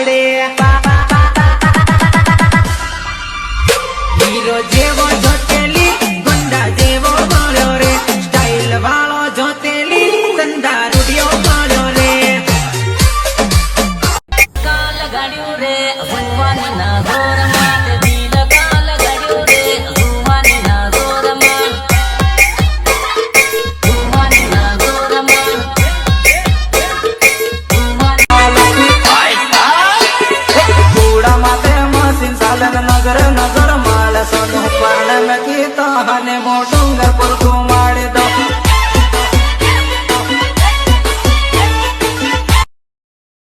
રે હીરો જેવો જોતેલી ગુંડા જેવો મળ્યો રે સ્ટાઇલ વાળો જોતેલી ધંધા રૂડિયો મળ્યો રે કાલ ગાડ્યું રે ભગવાન ના ગોરમાં દિલ કાલ ગાડ્યું રે ભગવાન ના ગોરમાં ભગવાન ના ગોરમાં કુડા માથે મસીન સાલન નગર નગર માલ સોનું પર્ણ નથી તો હને મોટું ગર પર